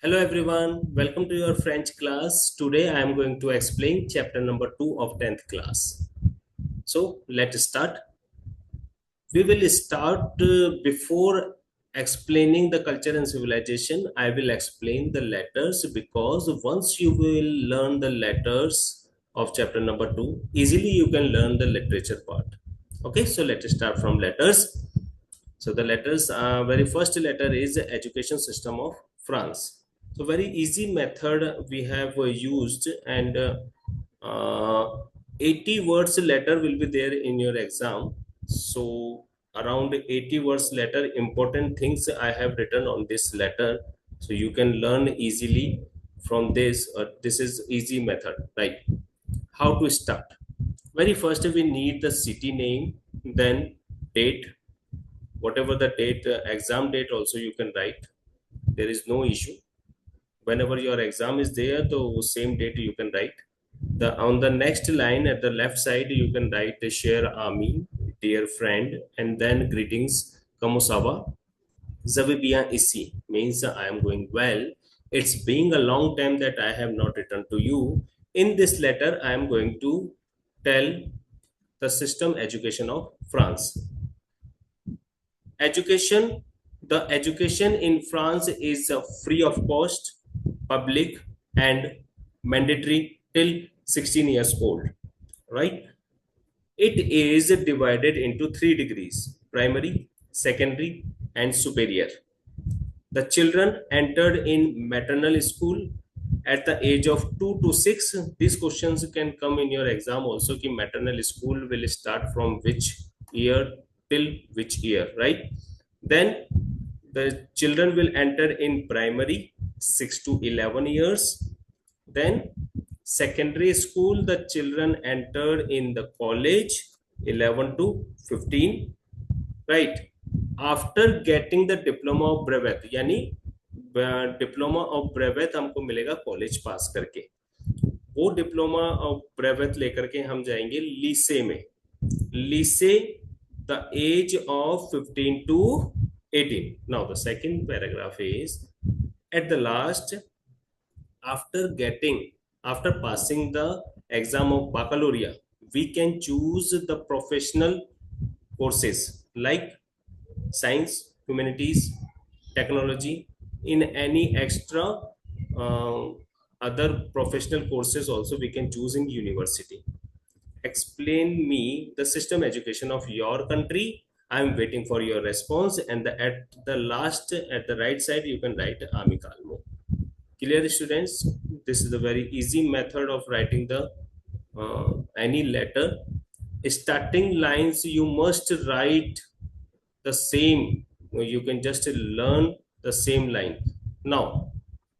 Hello everyone, welcome to your French class. Today I am going to explain chapter number 2 of 10th class. So let's start. We will start before explaining the culture and civilization. I will explain the letters because once you will learn the letters of chapter number 2, easily you can learn the literature part. Okay, so let's start from letters. So the letters, very first letter is the education system of France. So very easy method we have used, and uh, 80 words letter will be there in your exam. So around 80 words letter, important things I have written on this letter. So you can learn easily from this. This is easy method, right? How to start? Very first we need the city name, then date, whatever the date, exam date also you can write. There is no issue. Whenever your exam is there, the same date you can write. The on the next line at the left side you can write share army, dear friend, and then greetings, kamusawa, zavibiya isi, means I am going well. It's being a long time that I have not written to you. In this letter I am going to tell the system education of France. Education, the education in France is free of cost, public, and mandatory till 16 years old, right? It is divided into 3 degrees: primary, secondary, and superior. The children entered in maternal school at the age of 2 to 6. These questions can come in your exam also. Ki maternal school will start from which year till which year, right? Then the children will enter in primary 6 to 11 years. Then secondary school, the children entered in the college 11 to 15, right? After getting the diploma of brevet, यानी diploma of ब्रेवेट हमको मिलेगा college पास करके, वो diploma of ब्रेवेट लेकर के हम जाएंगे लीसे में. लीसे, the age of 15 to 18. Now the second paragraph is, at the last, after getting, after passing the exam of baccalaureate, we can choose the professional courses like science, humanities, technology. In any extra uh, other professional courses also we can choose in university. Explain me the system education of your country. I'm waiting for your response. And at the last, at the right side, you can write Ami Kalmo. Clear, students? This is a very easy method of writing the any letter. Starting lines you must write the same. You can just learn the same line. Now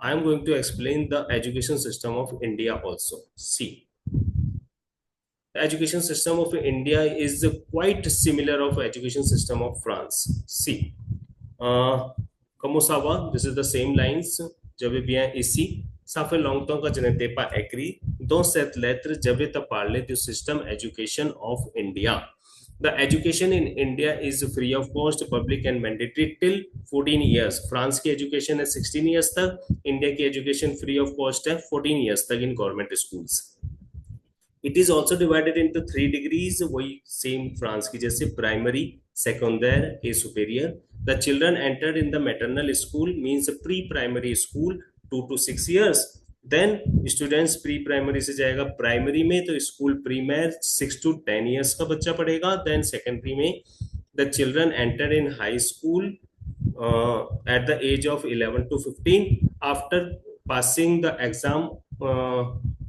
I am going to explain the education system of India also. See, the education system of India is quite similar of education system of France. See, uh, Kamosawa, this is the same lines. J'avais bien ici. Ça fait longtemps que je n'étais pas écrit. Dans cette lettre, je vais te parler du système education of India. The education in India is free of cost, public and mandatory till 14 years. France की education है 16 years तक. India की education free of cost है 14 years तक in government schools. It is also divided into 3 degrees, वही same France की जैसे primary, secondary, a superior. The children entered in the maternal school means pre-primary school 2 to 6 years. Then students pre-primary से जाएगा primary में, तो school pre-med 6 to 10 years का बच्चा पढ़ेगा. Then secondary में the children enter in high school at the age of 11 to 15. After passing the exam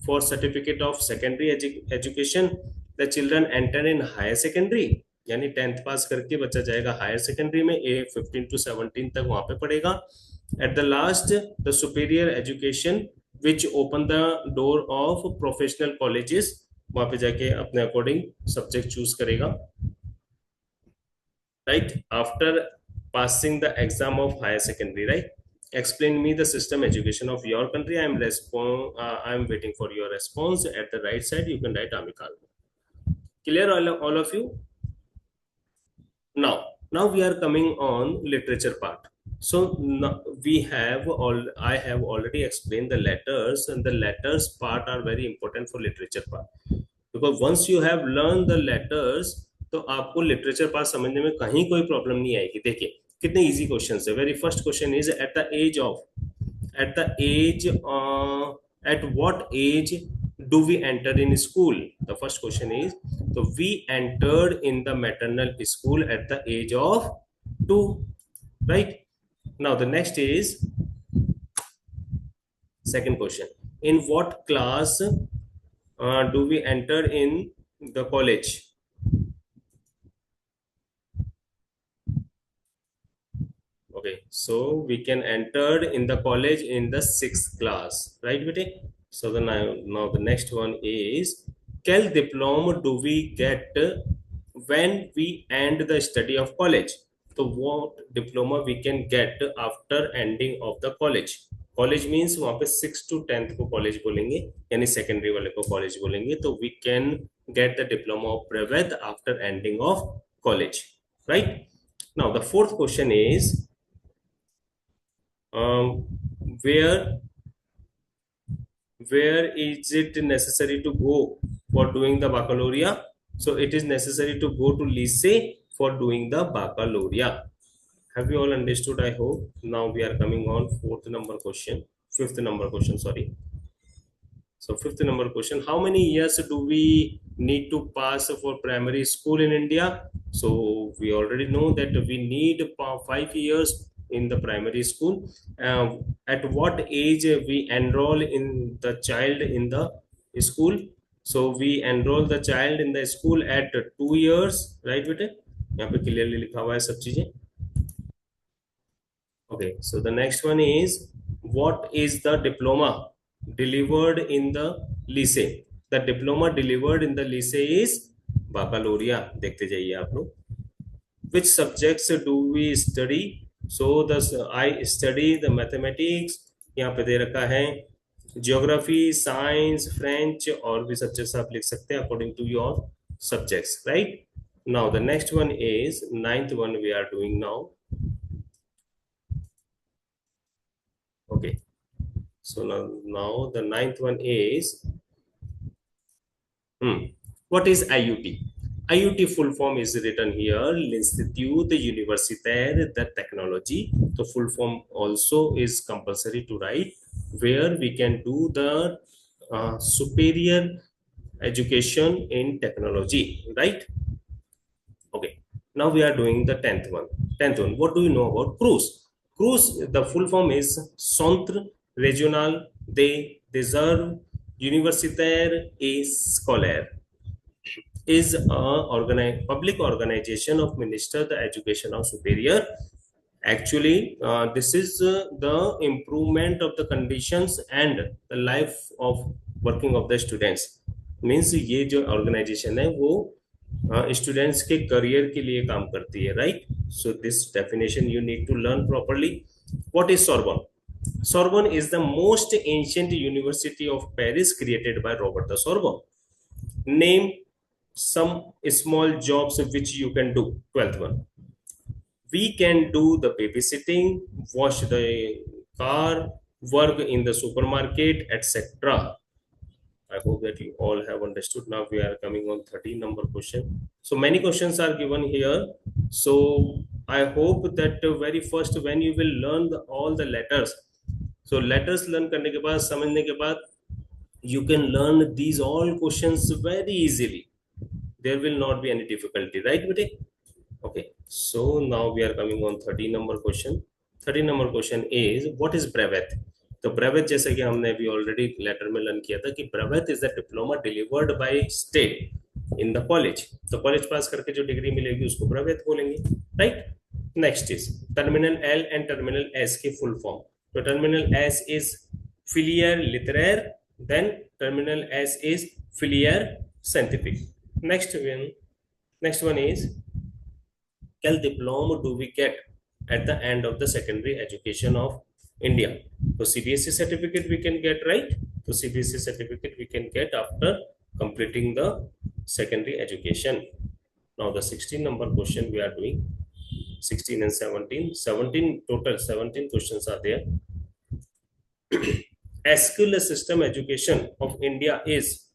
for certificate of secondary education, the children enter in higher secondary, यानी 10th पास करके बच्चा जाएगा higher secondary में, ए 15 to 17 तक वहां पे पढ़ेगा. At the last the superior education which open the door of professional colleges, वहां पे जाके अपने अकॉर्डिंग सब्जेक्ट चूज करेगा, right? After passing the exam of higher secondary, right? Explain me the system education of your country. I'm waiting for your response. At the right side you can write Amikal. Clear, all of you? Now we are coming on literature part. So now we have all, I have already explained the letters, and the letters part are very important for literature part, because once you have learned the letters, तो आपको literature part समझने में कहीं कोई problem नहीं आएगी. देखिए कितने इजी क्वेश्चन है. Very first question is at the age at what age do we enter in school? The first question is, so we entered in the maternal school at the age of 2, right? Now the next is second question, in what class do we enter in the college? Okay, so we can enter in the college in the 6th class, right, Vijay? So the now the next one is, quel diploma do we get when we end the study of college? So what diploma we can get after ending of the college? College means वहां पे 6 to 10 को college बोलेंगे, यानी secondary वाले को college बोलेंगे. तो we can get the diploma of brevet after ending of college, right? Now the fourth question is, where is it necessary to go for doing the baccalaureate? So it is necessary to go to lycée for doing the baccalaureate. Have you all understood? I hope. Now we are coming on fifth number question, sorry. So fifth number question, how many years do we need to pass for primary school in India? So we already know that we need 5 years in the primary school. At what age we enroll in the child in the school? So we enroll the child in the school at 2 years, right बेटे? यहाँ पे clearly लिखा हुआ है सब चीजें. Okay, so the next one is, what is the diploma delivered in the lycée? The diploma delivered in the lycée is baccalaureate. देखते जाइए आप लोग. Which subjects do we study? So the I study the mathematics. यहाँ पे दे रखा है geography, science, French, और भी subjects आप लिख सकते हैं according to your subjects, right? Now the next one is ninth one we are doing now. Okay, so now the ninth one is, what is IUT? IUT full form is written here, L'Institut Universitaire de Technologie. The full form also is compulsory to write, where we can do the superior education in technology, right? Okay, now we are doing the 10th one. 10th one, what do you know about CRUS? CRUS, the full form is Centre Régional des Réserves Universitaires et Scolaires. Is a public organization of Minister the Education of Superior. Actually, this is the improvement of the conditions and the life of working of the students. Means ये जो organization है वो students के career के लिए काम करती है, right? So this definition you need to learn properly. What is Sorbonne? Sorbonne is the most ancient university of Paris created by Robert the Sorbonne. Name some small jobs which you can do. 12th one. We can do the babysitting, wash the car, work in the supermarket, etc. I hope that you all have understood. Now we are coming on 13 number question. So many questions are given here. So I hope that very first when you will learn all the letters. So letters learn करने के बाद, समझने के बाद, you can learn these all questions very easily. There will not be any difficulty, right, bete? Okay. So now we are coming on 13 number question. 13 number question is, what is brevet? तो ब्रेवेट जैसे कि हमने अभी already letter में learn किया था कि brevet is the diploma delivered by state in the college. तो कॉलेज पास करके जो डिग्री मिलेगी उसको ब्रेवेट बोलेंगे, right? Next is terminal L and terminal S की फुल फॉर्म. तो टर्मिनल एस इज फिलियर लिटरेर, देन टर्मिनल एस इज फिलियर scientific. Next one is, quel diploma do we get at the end of the secondary education of India? So CBSE certificate we can get, right? So CBSE certificate we can get after completing the secondary education. Now the 16 number question we are doing. 16 and 17. 17 total, 17 questions are there. School system education of India is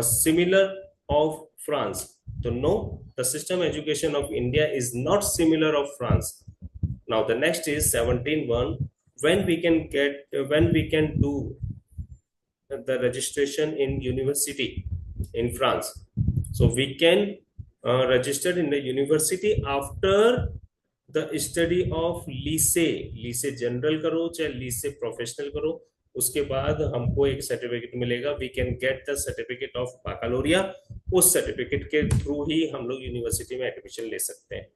similar of France. So no, the system education of India is not similar of France. Now the next is 17.1. When we can get, when we can do the registration in university in France. So we can register in the university after the study of लीसे general करो चाहे लीसे professional करो, उसके बाद हमको एक certificate मिलेगा. We can get the certificate of baccalaureate. उस सर्टिफिकेट के थ्रू ही हम लोग यूनिवर्सिटी में एडमिशन ले सकते हैं.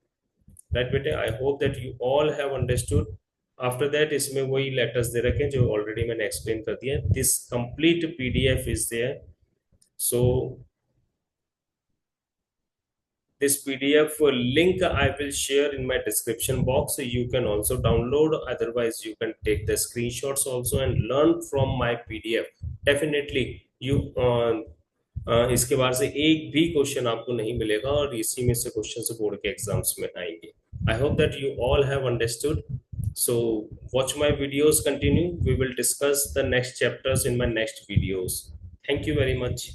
राइट बेटे, I hope that you all have understood. After that इसमें वही लेटर्स दे रखे जो ऑलरेडी मैंने एक्सप्लेन कर दिया. This complete PDF is there. So this PDF link I will share in my description box. So you can also download. Otherwise, you can take the screenshots also and learn from my PDF. Definitely, you इसके बाद से एक भी question आपको नहीं मिलेगा और इसी में से क्वेश्चन से बोर्ड के एग्जाम्स में आएंगे. I hope that you all have understood. So watch my videos continue. We will discuss the next chapters in my next videos. Thank you very much.